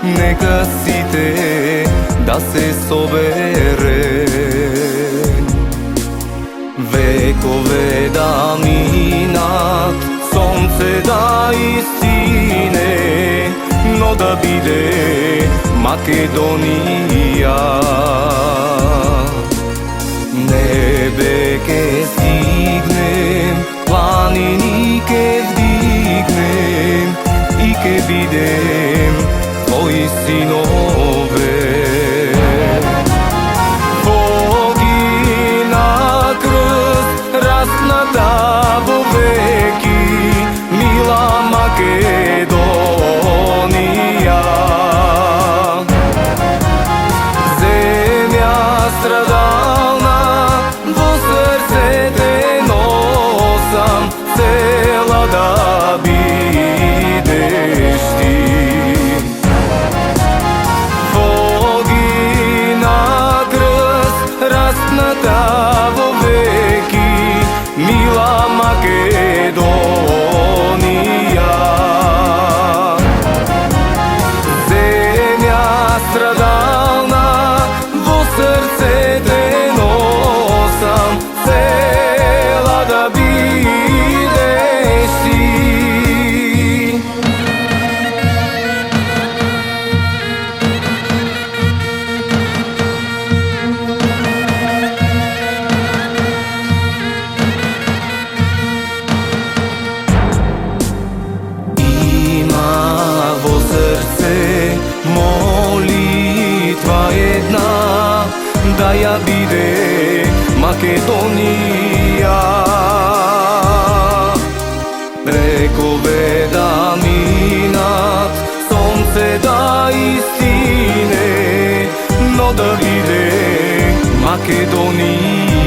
Нека сите да се собере, векове да минат, сонце да изсине, но да биде Македонија. Небе ке стигнем, планини ке вдигнем и ке бидем твои синове. Води на крст, расната во веки, мила Македонија. Земја страдална, во срце те носам, цела да бидеш ти. Расната во веки, мила Македонија. Земја страдална, во срце те носам, цела да бидеш ти. Молитва една да ја биде Македонија. Векове да минат, сонце да изсине, но да биде Македонија.